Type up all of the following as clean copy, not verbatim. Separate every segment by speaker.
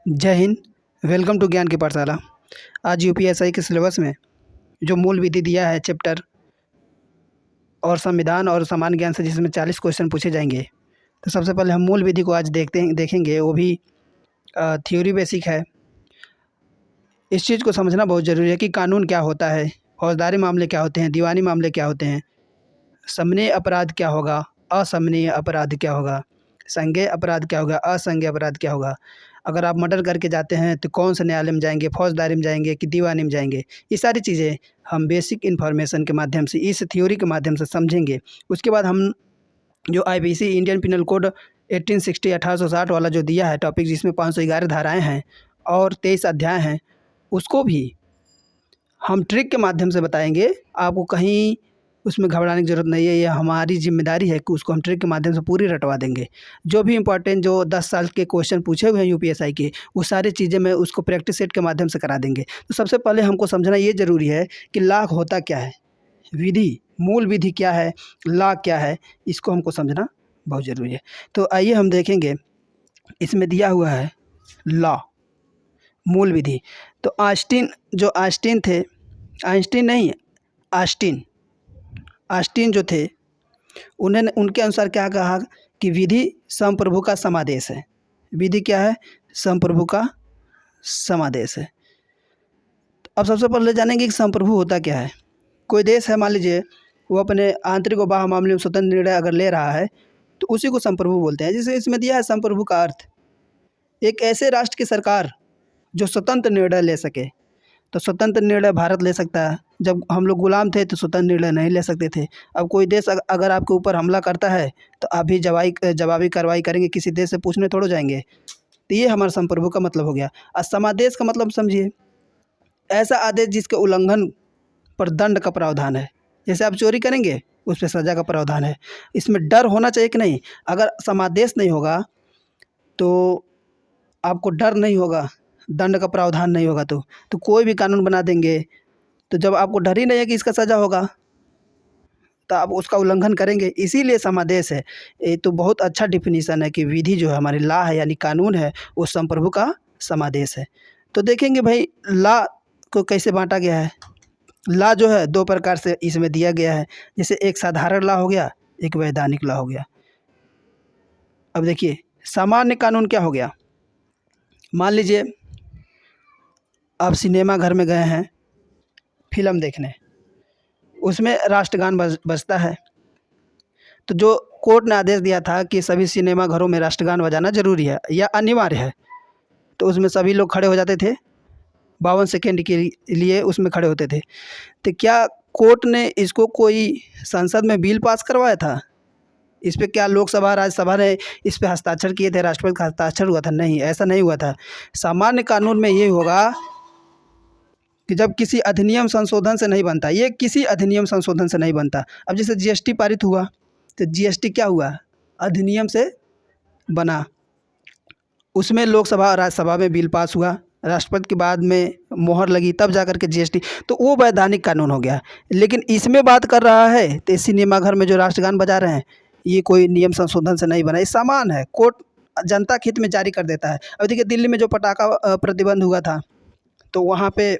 Speaker 1: जय Hind. Welcome to ज्ञान की पाठशाला। आज यूपीएससी के सिलेबस में जो मूल विधि दिया है चैप्टर और संविधान और सामान्य ज्ञान से, जिसमें 40 क्वेश्चन पूछे जाएंगे। तो सबसे पहले हम मूल विधि को आज देखेंगे। वो भी थ्योरी बेसिक है। इस चीज़ को समझना बहुत ज़रूरी है कि कानून क्या होता है, फौजदारी मामले क्या होते हैं, दीवानी मामले क्या होते हैं, समन्वय अपराध क्या होगा, असमन्वय अपराध क्या होगा, संज्ञेय अपराध क्या होगा, असंज्ञेय अपराध क्या होगा। अगर आप मर्डर करके जाते हैं तो कौन से न्यायालय में जाएंगे, फौजदारी में जाएंगे कि दीवानी में जाएंगे। ये सारी चीज़ें हम बेसिक इन्फॉर्मेशन के माध्यम से, इस थ्योरी के माध्यम से समझेंगे। उसके बाद हम जो आईपीसी इंडियन पिनल कोड 1860 1860 वाला जो दिया है टॉपिक, जिसमें 511 धाराएँ हैं और 23 अध्याय हैं, उसको भी हम ट्रिक के माध्यम से बताएंगे। आपको कहीं उसमें घबराने की ज़रूरत नहीं है। ये हमारी जिम्मेदारी है कि उसको हम ट्रिक के माध्यम से पूरी रटवा देंगे। जो भी इंपॉर्टेंट जो 10 साल के क्वेश्चन पूछे हुए हैं यूपीएससी के, वो सारी चीज़ें मैं उसको प्रैक्टिस सेट के माध्यम से करा देंगे। तो सबसे पहले हमको समझना ये ज़रूरी है कि लॉ होता क्या है, विधि, मूल विधि क्या है, लॉ क्या है, इसको हमको समझना बहुत ज़रूरी है। तो आइए हम देखेंगे। इसमें दिया हुआ है लॉ, मूल विधि। तो आस्टीन थे, आइंस्टीन नहीं, आस्टीन जो थे, उन्होंने उनके अनुसार क्या कहा कि विधि संप्रभु का समादेश है। विधि क्या है? संप्रभु का समादेश है। अब सबसे पहले जानेंगे कि संप्रभु होता क्या है। कोई देश है, मान लीजिए, वो अपने आंतरिक और बाह्य मामले में स्वतंत्र निर्णय अगर ले रहा है तो उसी को संप्रभु बोलते हैं। जैसे इसमें दिया है संप्रभु का अर्थ एक ऐसे राष्ट्र की सरकार जो स्वतंत्र निर्णय ले सके। तो स्वतंत्र निर्णय भारत ले सकता है। जब हम लोग गुलाम थे तो स्वतंत्र निर्णय नहीं ले सकते थे। अब कोई देश अगर आपके ऊपर हमला करता है तो आप भी जवाबी कार्रवाई करेंगे, किसी देश से पूछने थोड़ो जाएंगे। तो ये हमारा संप्रभु का मतलब हो गया। और समादेश का मतलब समझिए, ऐसा आदेश जिसके उल्लंघन पर दंड का प्रावधान है। जैसे आप चोरी करेंगे, उस पर सज़ा का प्रावधान है। इसमें डर होना चाहिए कि नहीं। अगर समादेश नहीं होगा तो आपको डर नहीं होगा, दंड का प्रावधान नहीं होगा, तो कोई भी कानून बना देंगे। तो जब आपको डर ही नहीं है कि इसका सज़ा होगा तो आप उसका उल्लंघन करेंगे। इसीलिए समादेश है। ये तो बहुत अच्छा डिफिनीसन है कि विधि जो है हमारी लॉ है, यानी कानून है, वो संप्रभु का समादेश है। तो देखेंगे भाई लॉ को कैसे बांटा गया है। लॉ जो है दो प्रकार से इसमें दिया गया है। जैसे एक साधारण लॉ हो गया, एक वैधानिक लॉ हो गया। अब देखिए, सामान्य कानून क्या हो गया। मान लीजिए आप सिनेमा घर में गए हैं फिल्म देखने, उसमें राष्ट्रगान बजता है। तो जो कोर्ट ने आदेश दिया था कि सभी सिनेमा घरों में राष्ट्रगान बजाना ज़रूरी है या अनिवार्य है, तो उसमें सभी लोग खड़े हो जाते थे। 52 सेकेंड के लिए उसमें खड़े होते थे। तो क्या कोर्ट ने इसको कोई संसद में बिल पास करवाया था? इस पे क्या लोकसभा राज्यसभा ने इस पे हस्ताक्षर किए थे, राष्ट्रपति का हस्ताक्षर हुआ था? नहीं, ऐसा नहीं हुआ था। सामान्य कानून में ये होगा कि जब किसी अधिनियम संशोधन से नहीं बनता, ये किसी अधिनियम संशोधन से नहीं बनता। अब जैसे जीएसटी पारित हुआ, तो जीएसटी क्या हुआ? अधिनियम से बना। उसमें लोकसभा और राज्यसभा में बिल पास हुआ, राष्ट्रपति के बाद में मोहर लगी, तब जा कर के जीएसटी, तो वो वैधानिक कानून हो गया। लेकिन इसमें बात कर रहा है तो सिनेमा घर में जो राष्ट्रगान बजा रहे हैं, ये कोई नियम संशोधन से नहीं बना, ये सामान है, कोर्ट जनता के हित में जारी कर देता है। अब देखिए दिल्ली में जो पटाखा प्रतिबंध हुआ था, तो वहाँ पे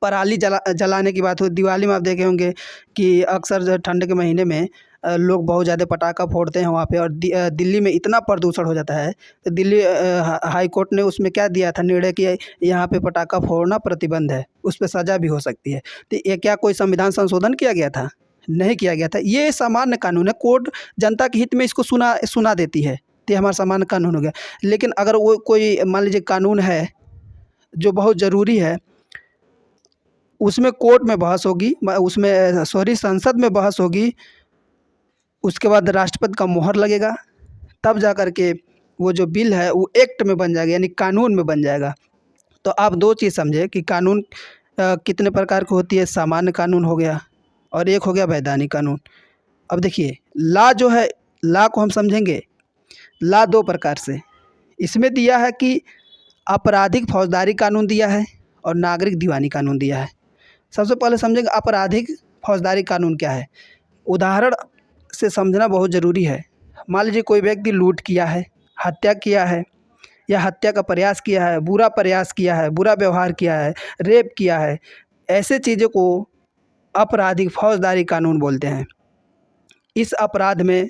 Speaker 1: पराली जलाने की बात हुई। दिवाली में आप देखे होंगे कि अक्सर जो ठंड के महीने में लोग बहुत ज़्यादा पटाखा फोड़ते हैं वहाँ पे, और दिल्ली में इतना प्रदूषण हो जाता है। तो दिल्ली हाई कोर्ट ने उसमें क्या दिया था निर्णय कि यहाँ पे पटाखा फोड़ना प्रतिबंध है, उस पर सज़ा भी हो सकती है। तो ये क्या कोई संविधान संशोधन किया गया था? नहीं किया गया था। ये सामान्य कानून है, कोर्ट जनता के हित में इसको सुना देती है, तो ये हमारा सामान्य कानून हो गया। लेकिन अगर वो कोई मान लीजिए कानून है जो बहुत ज़रूरी है, उसमें कोर्ट में बहस होगी, उसमें संसद में बहस होगी, उसके बाद राष्ट्रपति का मोहर लगेगा, तब जा कर के वो जो बिल है वो एक्ट में बन जाएगा, यानी कानून में बन जाएगा। तो आप दो चीज़ समझे कि कानून कितने प्रकार की होती है। सामान्य कानून हो गया और एक हो गया वैधानिक कानून। अब देखिए लॉ जो है, लॉ को हम समझेंगे। लॉ दो प्रकार से इसमें दिया है कि आपराधिक फौजदारी कानून दिया है और नागरिक दीवानी कानून दिया है। सबसे पहले समझेंगे आपराधिक फौजदारी कानून क्या है। उदाहरण से समझना बहुत ज़रूरी है। मान लीजिए कोई व्यक्ति लूट किया है, हत्या किया है या हत्या का प्रयास किया है, बुरा प्रयास किया है, बुरा व्यवहार किया है, रेप किया है, ऐसे चीज़ों को आपराधिक फौजदारी कानून बोलते हैं। इस अपराध में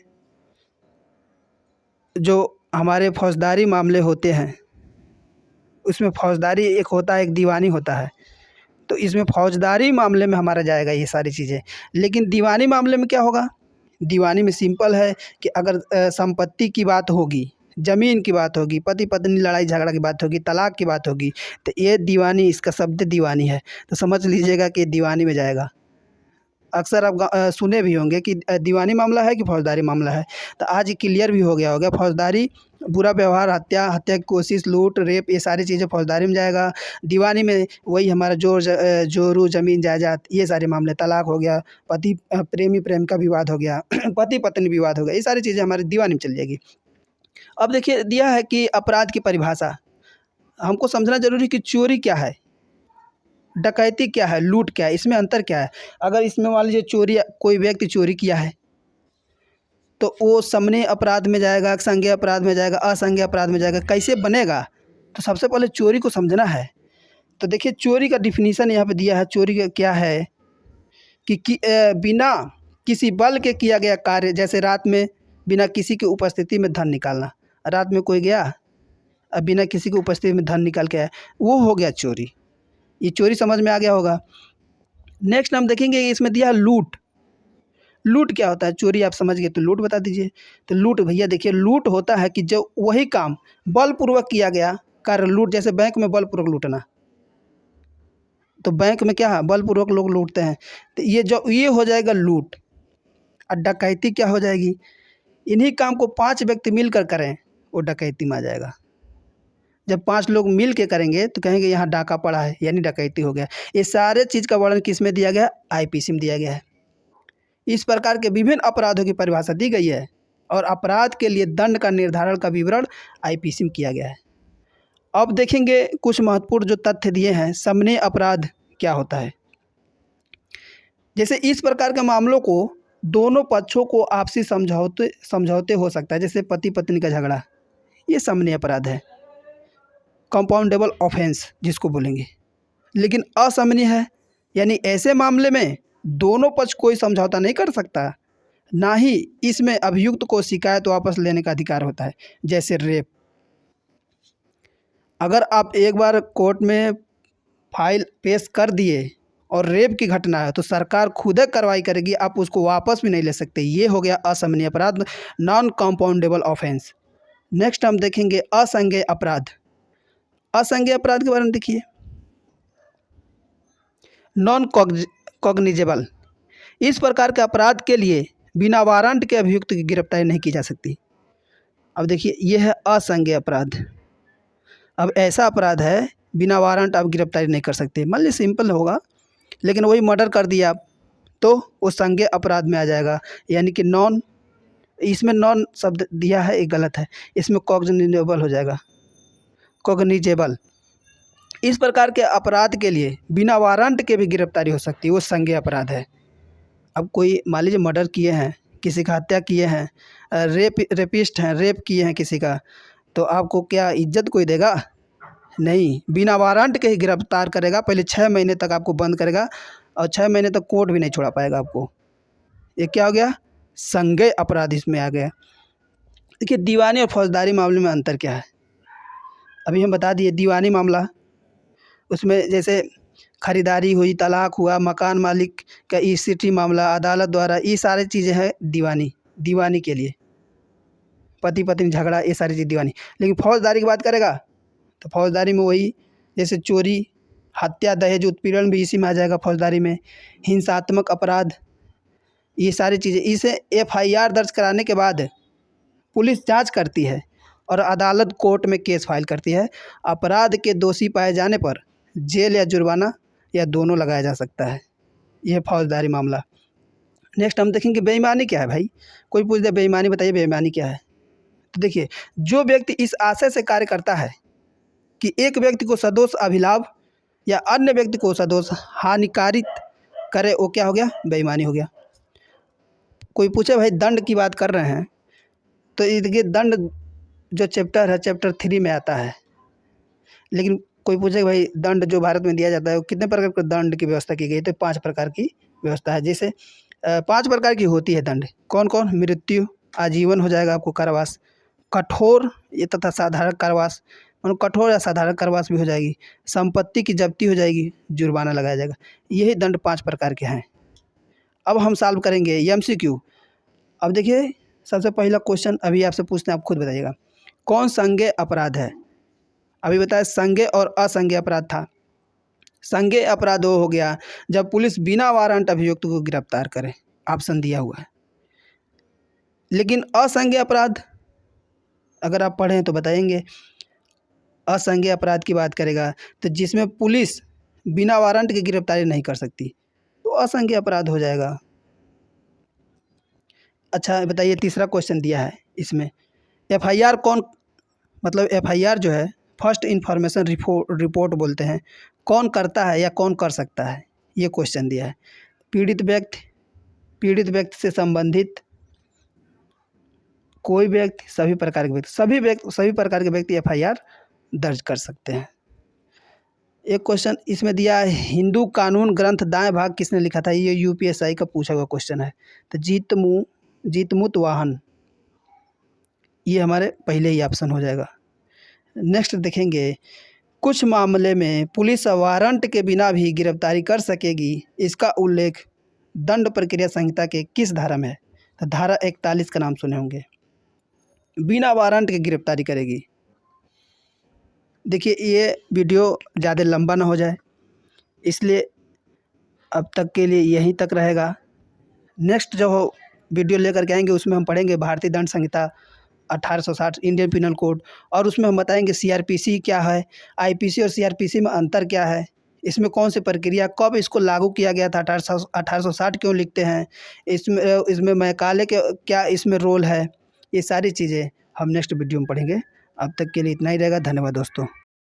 Speaker 1: जो हमारे फौजदारी मामले होते हैं, उसमें फौजदारी एक होता है, एक दीवानी होता है। तो इसमें फौजदारी मामले में हमारा जाएगा ये सारी चीज़ें। लेकिन दीवानी मामले में क्या होगा? दीवानी में सिंपल है कि अगर संपत्ति की बात होगी, ज़मीन की बात होगी, पति पत्नी लड़ाई झगड़ा की बात होगी, तलाक की बात होगी, तो ये दीवानी, इसका शब्द दीवानी है, तो समझ लीजिएगा कि दीवानी में जाएगा। अक्सर आप सुने भी होंगे कि दीवानी मामला है कि फौजदारी मामला है, तो आज क्लियर भी हो गया होगा। फौजदारी बुरा व्यवहार, हत्या, हत्या की कोशिश, लूट, रेप, ये सारी चीज़ें फौजदारी में जाएगा। दीवानी में वही हमारा जोरू, ज़मीन जायदाद, ये सारे मामले, तलाक हो गया, पति प्रेमी प्रेम का विवाद हो गया, पति पत्नी विवाद हो गया, ये सारी चीज़ें हमारी दीवानी में चली जाएगी। अब देखिए दिया है कि अपराध की परिभाषा हमको समझना जरूरी है कि चोरी क्या है, डकैती क्या है, लूट क्या है, इसमें अंतर क्या है। अगर इसमें मान लीजिए चोरी, कोई व्यक्ति चोरी किया है तो वो समन्वय अपराध में जाएगा, संज्ञेय अपराध में जाएगा, असंज्ञेय अपराध में जाएगा। कैसे बनेगा? तो सबसे पहले चोरी को समझना है। तो देखिए चोरी का डिफिनीशन यहाँ पे दिया है। चोरी का क्या है कि बिना किसी बल के किया गया कार्य, जैसे रात में बिना किसी की उपस्थिति में धन निकालना। रात में कोई गया, अब बिना किसी की उपस्थिति में धन निकाल के आया, वो हो गया चोरी। ये चोरी समझ में आ गया होगा। नेक्स्ट हम देखेंगे इसमें दिया है लूट। लूट क्या होता है? चोरी आप समझ गए तो लूट बता दीजिए। तो लूट भैया देखिए, लूट होता है कि जो वही काम बलपूर्वक किया गया कार्य लूट। जैसे बैंक में बलपूर्वक लूटना, तो बैंक में क्या है, बलपूर्वक लोग लूटते हैं, तो ये हो जाएगा लूट। और डकैती क्या हो जाएगी? इन्हीं काम को 5 व्यक्ति मिलकर करें, वो डकैती में आ जाएगा। जब 5 लोग मिल के करेंगे तो कहेंगे यहाँ डाका पड़ा है, यानी डकैती हो गया। ये सारे चीज़ का वर्णन किस में दिया गया? आईपीसी में दिया गया है। इस प्रकार के विभिन्न अपराधों की परिभाषा दी गई है और अपराध के लिए दंड का निर्धारण का विवरण आईपीसी में किया गया है। अब देखेंगे कुछ महत्वपूर्ण जो तथ्य दिए हैं। समन्वय अपराध क्या होता है? जैसे इस प्रकार के मामलों को दोनों पक्षों को आपसी समझौते हो सकता है। जैसे पति पत्नी का झगड़ा, ये समन्वय अपराध है, कंपाउंडेबल ऑफेंस जिसको बोलेंगे। लेकिन असमन्वय है, यानी ऐसे मामले में दोनों पक्ष कोई समझौता नहीं कर सकता, ना ही इसमें अभियुक्त को शिकायत वापस लेने का अधिकार होता है। जैसे रेप, अगर आप एक बार कोर्ट में फाइल पेश कर दिए और रेप की घटना है तो सरकार खुद कार्रवाई करेगी, आप उसको वापस भी नहीं ले सकते। ये हो गया असमन्वय अपराध, नॉन कंपाउंडेबल ऑफेंस। नेक्स्ट हम देखेंगे असंज्ञेय अपराध। असंज्ञेय अपराध के बारे में देखिए, नॉन कॉग्निजेबल। इस प्रकार के अपराध के लिए बिना वारंट के अभियुक्त की गिरफ्तारी नहीं की जा सकती। अब देखिए ये है असंज्ञेय अपराध। अब ऐसा अपराध है बिना वारंट आप गिरफ्तारी नहीं कर सकते। मान लीजिए सिंपल होगा, लेकिन वही मर्डर कर दिया आप तो वो संज्ञेय अपराध में आ जाएगा। यानी कि नॉन, इसमें नॉन शब्द दिया है, ये गलत है, इसमें कॉग्निजेबल हो जाएगा, कॉग्निजेबल। इस प्रकार के अपराध के लिए बिना वारंट के भी गिरफ्तारी हो सकती है, वो संज्ञेय अपराध है। अब कोई मान लीजिए मर्डर किए हैं, किसी का हत्या किए हैं, रेपिस्ट हैं, रेप किए हैं किसी का, तो आपको क्या इज्जत कोई देगा? नहीं, बिना वारंट के ही गिरफ्तार करेगा। पहले 6 महीने तक आपको बंद करेगा और 6 महीने तक कोर्ट भी नहीं छोड़ा पाएगा आपको। ये क्या हो गया? संज्ञेय अपराध इसमें आ गया। देखिए दीवानी और फौजदारी मामले में अंतर क्या है, अभी हम बता दिए। दीवानी मामला, उसमें जैसे खरीदारी हुई, तलाक हुआ, मकान मालिक का ईसीटी मामला, अदालत द्वारा, ये सारी चीज़ें हैं दीवानी के लिए। पति पत्नी झगड़ा, ये सारी चीज़ दीवानी। लेकिन फौजदारी की बात करेगा तो फौजदारी में वही, जैसे चोरी, हत्या, दहेज, उत्पीड़न भी इसी में आ जाएगा फौजदारी में। हिंसात्मक अपराध, ये सारी चीज़ें। इसे एफआईआर दर्ज कराने के बाद पुलिस जांच करती है और अदालत कोर्ट में केस फाइल करती है। अपराध के दोषी पाए जाने पर जेल या जुर्माना या दोनों लगाया जा सकता है। यह फौजदारी मामला। नेक्स्ट हम देखेंगे बेईमानी क्या है। भाई कोई पूछ दे बेईमानी बताइए, बेईमानी क्या है? तो देखिए, जो व्यक्ति इस आशय से कार्य करता है कि एक व्यक्ति को सदोष अभिलाभ या अन्य व्यक्ति को सदोष हानिकारित करे, वो क्या हो गया? बेईमानी हो गया। कोई पूछे भाई दंड की बात कर रहे हैं, तो ये देखिए दंड जो चैप्टर है चैप्टर 3 में आता है। लेकिन कोई पूछे भाई दंड जो भारत में दिया जाता है वो कितने प्रकार के दंड की व्यवस्था की गई है, तो 5 प्रकार की व्यवस्था है। जैसे 5 प्रकार की होती है दंड। कौन कौन? मृत्यु, आजीवन हो जाएगा आपको कारावास, कठोर ये तथा साधारण कारावास, मतलब कठोर या साधारण कारावास भी हो जाएगी, संपत्ति की जब्ती हो जाएगी, जुर्माना लगाया जाएगा। यही दंड 5 प्रकार के हैं। अब हम सॉल्व करेंगे MCQ। अब देखिए सबसे पहला क्वेश्चन अभी आपसे पूछते हैं, आप खुद बताइएगा कौन संज्ञेय अपराध है। अभी बताया संज्ञेय और असंज्ञेय अपराध था। संज्ञेय अपराध वो हो गया जब पुलिस बिना वारंट अभियुक्त को गिरफ्तार करे, ऑप्शन दिया हुआ है। लेकिन असंज्ञेय अपराध अगर आप पढ़ें तो बताएंगे, असंज्ञेय अपराध की बात करेगा तो जिसमें पुलिस बिना वारंट की गिरफ्तारी नहीं कर सकती तो असंज्ञेय अपराध हो जाएगा। अच्छा बताइए तीसरा क्वेश्चन दिया है इसमें, FIR कौन, मतलब FIR जो है फर्स्ट इन्फॉर्मेशन रिपोर्ट बोलते हैं, कौन करता है या कौन कर सकता है, ये क्वेश्चन दिया है। पीड़ित व्यक्ति से संबंधित कोई व्यक्ति, सभी प्रकार के व्यक्ति, सभी प्रकार के व्यक्ति FIR दर्ज कर सकते हैं। एक क्वेश्चन इसमें दिया है, हिंदू कानून ग्रंथ दाएं भाग किसने लिखा था, ये UPSI का पूछा हुआ क्वेश्चन है। तो जीतमुत वाहन, ये हमारे पहले ही ऑप्शन हो जाएगा। नेक्स्ट देखेंगे, कुछ मामले में पुलिस वारंट के बिना भी गिरफ्तारी कर सकेगी, इसका उल्लेख दंड प्रक्रिया संहिता के किस धारा में है। तो धारा 41 का नाम सुने होंगे, बिना वारंट के गिरफ्तारी करेगी। देखिए ये वीडियो ज़्यादा लंबा ना हो जाए इसलिए अब तक के लिए यहीं तक रहेगा। नेक्स्ट जो वीडियो लेकर के आएंगे उसमें हम पढ़ेंगे भारतीय दंड संहिता 1860 इंडियन पिनल कोड, और उसमें हम बताएंगे CRPC क्या है, IPC और CRPC में अंतर क्या है, इसमें कौन सी प्रक्रिया, कब इसको लागू किया गया था, 1860 क्यों लिखते हैं, इसमें मैकाले के क्या इसमें रोल है, ये सारी चीज़ें हम नेक्स्ट वीडियो में पढ़ेंगे। अब तक के लिए इतना ही रहेगा। धन्यवाद दोस्तों।